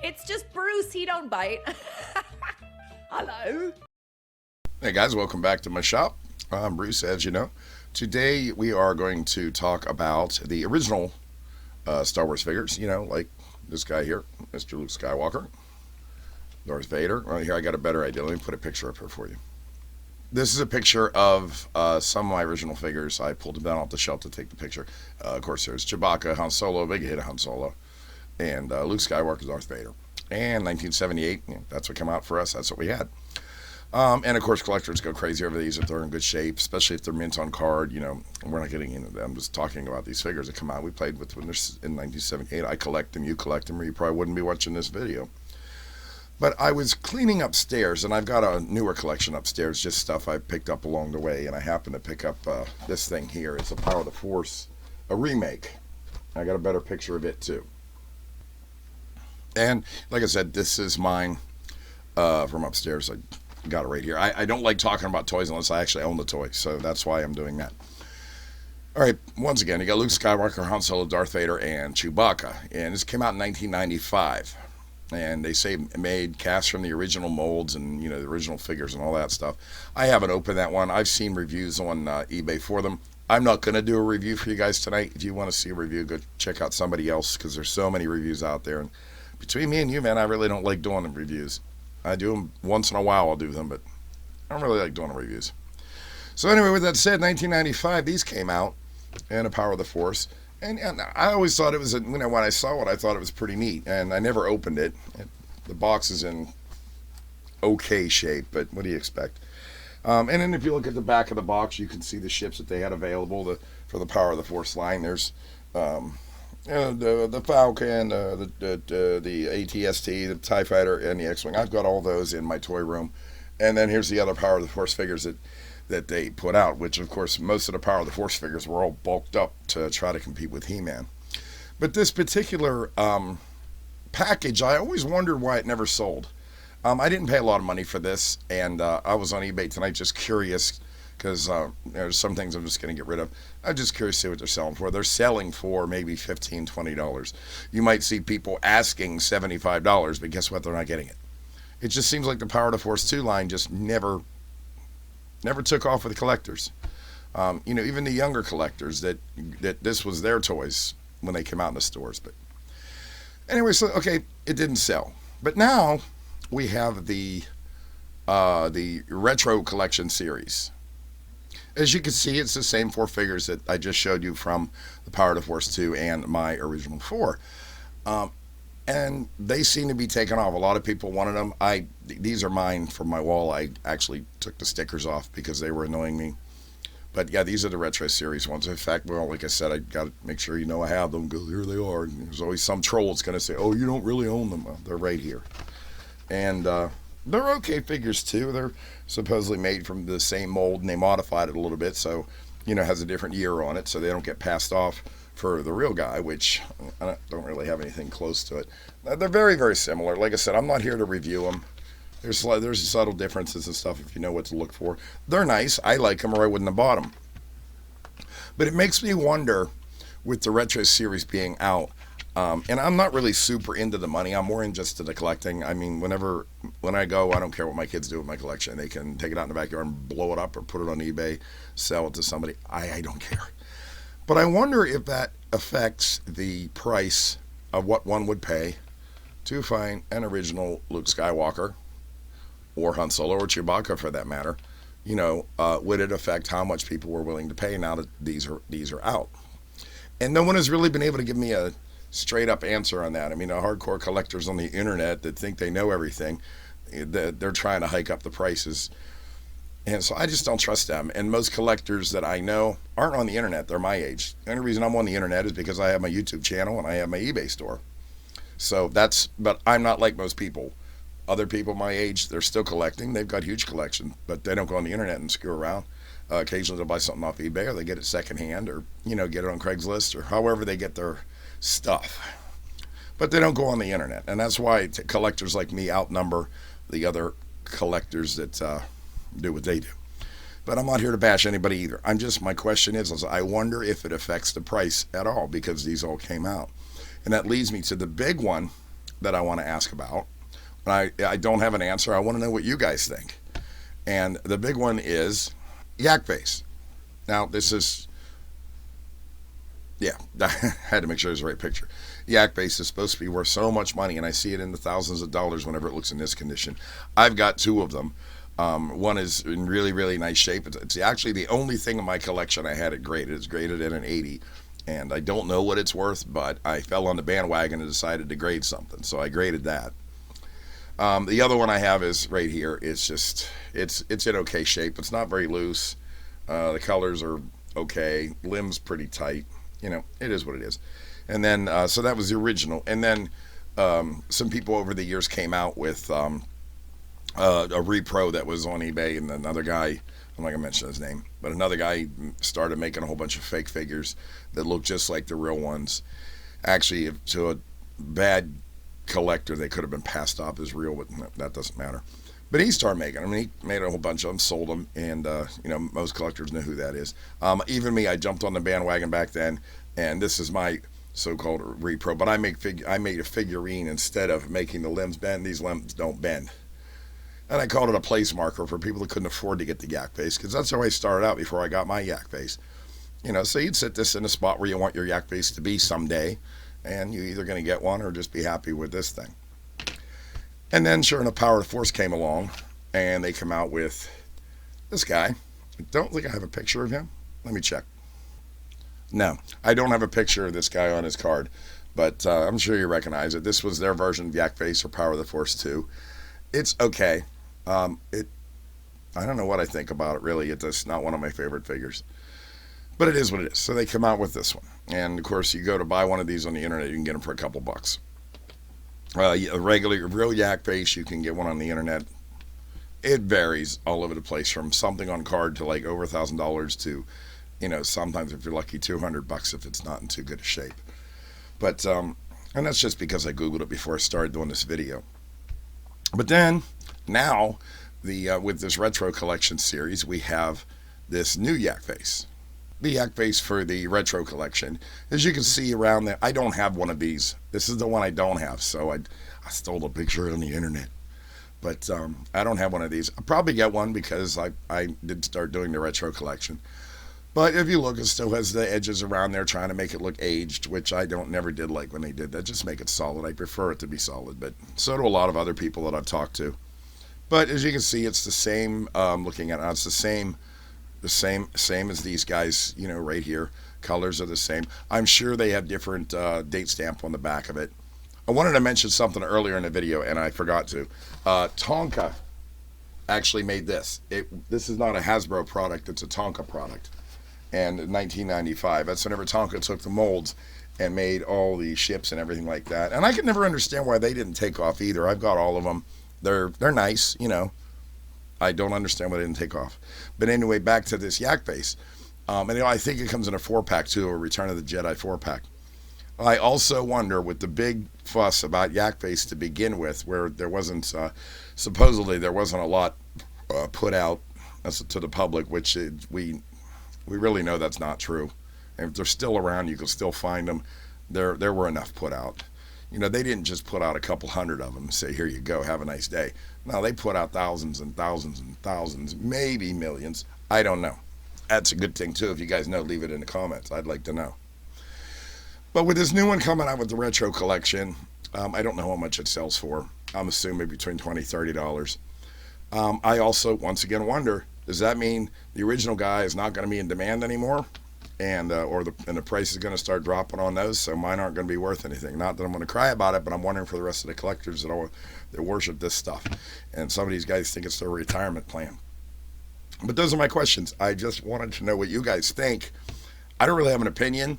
It's just Bruce. He don't bite. Hello. Hey guys, welcome back to my shop. I'm Bruce, as you know. Today we are going to talk about the original Star Wars figures, like this guy here, Mr. Luke Skywalker, Darth Vader. Right here, I got a better idea. Let me put a picture up here for you. This is a picture of some of my original figures. I pulled them down off the shelf to take the picture. Of course, there's Chewbacca, Han Solo, big hit of Han Solo, and Luke Skywalker, Darth Vader. And 1978, that's what came out for us. That's what we had. And of course, collectors go crazy over these if they're in good shape, especially if they're mint on card. We're not getting into them. I'm just talking about these figures that come out. We played with when they're in 1978. I collect them, you collect them, or you probably wouldn't be watching this video. But I was cleaning upstairs, and I've got a newer collection upstairs, just stuff I picked up along the way, and I happened to pick up this thing here. It's a Power of the Force, a remake. I got a better picture of it, too. And like I said, this is mine from upstairs. I got it right here. I don't like talking about toys unless I actually own the toy, so that's why I'm doing that. All right, once again, you got Luke Skywalker, Han Solo, Darth Vader, and Chewbacca. And this came out in 1995. And they say made cast from the original molds and, the original figures and all that stuff. I haven't opened that one. I've seen reviews on eBay for them. I'm not going to do a review for you guys tonight. If you want to see a review, go check out somebody else because there's so many reviews out there. And between me and you, man, I really don't like doing the reviews. I do them once in a while. I'll do them, but I don't really like doing the reviews. So anyway, with that said, 1995, these came out in A Power of the Force. And I always thought it was, when I saw it, I thought it was pretty neat. And I never opened it. The box is in okay shape, but what do you expect? And then if you look at the back of the box, you can see the ships that they had available for the Power of the Force line. There's the Falcon, the AT-ST, the TIE Fighter, and the X-Wing. I've got all those in my toy room. And then here's the other Power of the Force figures that they put out, which, of course, most of the Power of the Force figures were all bulked up to try to compete with He-Man. But this particular package, I always wondered why it never sold. I didn't pay a lot of money for this, and I was on eBay tonight just curious because there's some things I'm just going to get rid of. I'm just curious to see what they're selling for. They're selling for maybe $15, $20. You might see people asking $75, but guess what? They're not getting it. It just seems like the Power of the Force 2 line just never took off with the collectors. Even the younger collectors that this was their toys when they came out in the stores. But anyway, so okay, it didn't sell. But now we have the retro collection series. As you can see, it's the same four figures that I just showed you from the Power of the Force 2 and my original 4. And they seem to be taking off. A lot of people wanted them. These are mine from my wall. I actually took the stickers off because they were annoying me. But yeah, these are the retro series ones. In fact, well, like I said, I got to make sure I have them because here they are. And there's always some troll that's going to say, "Oh, you don't really own them." Well, they're right here. And they're okay figures too. They're supposedly made from the same mold, and they modified it a little bit, so has a different year on it, so they don't get passed off for the real guy, which I don't really have anything close to it. They're very, very similar. Like I said, I'm not here to review them. There's subtle differences and stuff if you know what to look for. They're nice. I like them, or I wouldn't have bought them. But it makes me wonder, with the retro series being out, and I'm not really super into the money. I'm more into the collecting. I mean, when I go, I don't care what my kids do with my collection. They can take it out in the backyard and blow it up or put it on eBay, sell it to somebody. I don't care. But I wonder if that affects the price of what one would pay to find an original Luke Skywalker or Han Solo or Chewbacca for that matter. Would it affect how much people were willing to pay now that these are out? And no one has really been able to give me a straight up answer on that. I mean, the hardcore collectors on the internet that think they know everything, they're trying to hike up the prices. And so I just don't trust them. And most collectors that I know aren't on the internet. They're my age. The only reason I'm on the internet is because I have my YouTube channel and I have my eBay store. So but I'm not like most people. Other people my age, they're still collecting. They've got huge collections, but they don't go on the internet and screw around. Occasionally they'll buy something off eBay, or they get it secondhand, or, get it on Craigslist, or however they get their stuff. But they don't go on the internet. And that's why collectors like me outnumber the other collectors that do what they do. But I'm not here to bash anybody either. My question is I wonder if it affects the price at all because these all came out. And that leads me to the big one that I want to ask about. I don't have an answer. I want to know what you guys think. And the big one is Yakface. Now, this is, yeah, I had to make sure it was the right picture. Yakface is supposed to be worth so much money, and I see it in the thousands of dollars whenever it looks in this condition. I've got two of them. One is in really, really nice shape. It's actually the only thing in my collection I had it graded. It's graded at an 80. And I don't know what it's worth, but I fell on the bandwagon and decided to grade something. So I graded that. The other one I have is right here. It's just, it's in okay shape. It's not very loose. The colors are okay. Limb's pretty tight. You know, it is what it is. And then, so that was the original. And then some people over the years came out with a repro that was on eBay, and another guy, I'm not going to mention his name, but another guy started making a whole bunch of fake figures that looked just like the real ones. Actually, to a bad collector, they could have been passed off as real, but that doesn't matter. But he started making them. He made a whole bunch of them, sold them, and you know, most collectors know who that is. Even me, I jumped on the bandwagon back then, and this is my so-called repro. But I made a figurine instead of making the limbs bend. These limbs don't bend. And I called it a place marker for people that couldn't afford to get the Yakface, because that's how I started out before I got my Yakface. You know, so you'd sit this in a spot where you want your Yakface to be someday, and you're either going to get one or just be happy with this thing. And then, sure enough, Power of the Force came along, and they come out with this guy. I don't think I have a picture of him. Let me check. No, I don't have a picture of this guy on his card, but I'm sure you recognize it. This was their version of Yakface or Power of the Force 2. It's okay. I don't know what I think about it, really. It's not one of my favorite figures. But it is what it is. So they come out with this one. And, of course, you go to buy one of these on the internet, you can get them for a couple bucks. A regular, real Yakface, you can get one on the internet. It varies all over the place, from something on card to like over $1,000 to, you know, sometimes if you're lucky, $200 if it's not in too good a shape. But, and that's just because I Googled it before I started doing this video. But then, now, with this retro collection series, we have this new Yakface. The Yakface for the retro collection. As you can see around there, I don't have one of these. This is the one I don't have, so I stole a picture on the internet. But I don't have one of these. I'll probably get one because I did start doing the retro collection. But if you look, it still has the edges around there trying to make it look aged, which I never did like when they did that. Just make it solid. I prefer it to be solid, but so do a lot of other people that I've talked to. But as you can see, it's the same, looking at it, it's the same as these guys, you know, right here. Colors are the same. I'm sure they have different date stamp on the back of it. I wanted to mention something earlier in the video, and I forgot to. Tonka actually made this. This is not a Hasbro product, it's a Tonka product. And in 1995, that's whenever Tonka took the molds and made all the ships and everything like that. And I could never understand why they didn't take off either. I've got all of them. They're nice, you know. I don't understand why they didn't take off. But anyway, back to this Yakface. And you know, I think it comes in a 4-pack too, a Return of the Jedi 4-pack. I also wonder, with the big fuss about Yakface to begin with, where there wasn't, supposedly there wasn't a lot put out to the public, which we really know that's not true. And if they're still around, you can still find them. There were enough put out. You know, they didn't just put out a couple hundred of them and say, here you go, have a nice day. No, they put out thousands and thousands and thousands, maybe millions. I don't know. That's a good thing, too. If you guys know, leave it in the comments. I'd like to know. But with this new one coming out with the retro collection, I don't know how much it sells for. I'm assuming between $20 and $30. I also, once again, wonder, does that mean the original guy is not going to be in demand anymore? And the price is going to start dropping on those, so mine aren't going to be worth anything. Not that I'm going to cry about it, but I'm wondering for the rest of the collectors that worship this stuff. And some of these guys think it's their retirement plan. But those are my questions. I just wanted to know what you guys think. I don't really have an opinion.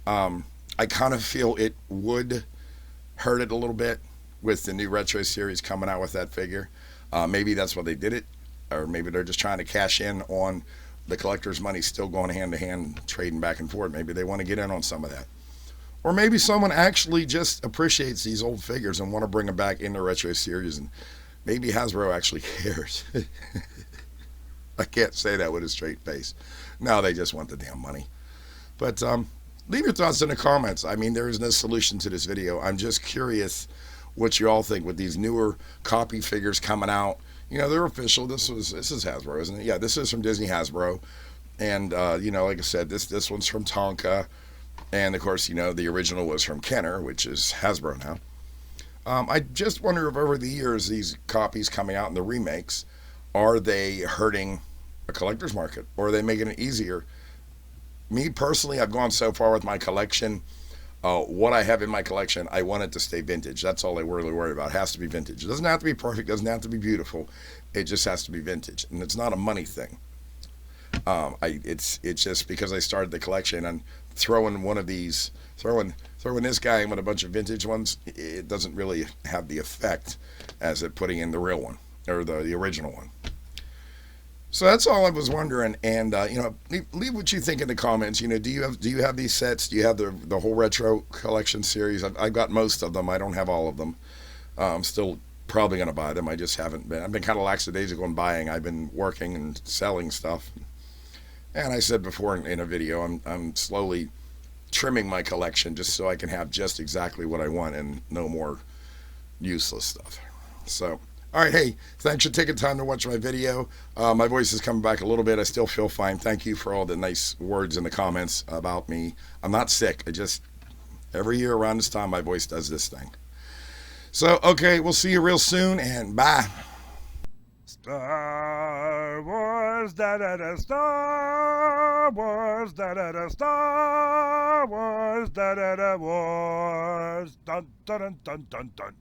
I kind of feel it would hurt it a little bit with the new retro series coming out with that figure. Maybe that's why they did it, or maybe they're just trying to cash in on the collector's money still going hand to hand, trading back and forth. Maybe they want to get in on some of that. Or maybe someone actually just appreciates these old figures and want to bring them back in the retro series, and maybe Hasbro actually cares. I can't say that with a straight face. No, they just want the damn money. But leave your thoughts in the comments. I mean, there is no solution to this video. I'm just curious what you all think with these newer copy figures coming out. You know, they're official. This is Hasbro, isn't it? Yeah, this is from Disney Hasbro. And you know, like I said, this one's from Tonka, and of course, you know, the original was from Kenner, which is Hasbro now. I just wonder if over the years these copies coming out in the remakes, are they hurting a collector's market, or are they making it easier? Me personally, I've gone so far with my collection. What I have in my collection, I want it to stay vintage. That's all I really worry about. It has to be vintage. It doesn't have to be perfect. It doesn't have to be beautiful. It just has to be vintage, and it's not a money thing. It's just because I started the collection and throwing one of these, throwing this guy in with a bunch of vintage ones, it doesn't really have the effect as it putting in the real one or the original one. So that's all I was wondering, and you know, leave what you think in the comments. You know, do you have these sets? Do you have the whole retro collection series? I've got most of them. I don't have all of them. I'm still probably gonna buy them. I just haven't been. I've been kind of lackadaisical in buying. I've been working and selling stuff. And I said before in a video, I'm slowly trimming my collection just so I can have just exactly what I want and no more useless stuff. So, all right, hey, thanks for taking time to watch my video. My voice is coming back a little bit. I still feel fine. Thank you for all the nice words in the comments about me. I'm not sick. I just, every year around this time, my voice does this thing. So, okay, we'll see you real soon, and bye. Star Wars, da da da, Star Wars, da da da, Star Wars, da da da, Wars, dun dun dun dun dun.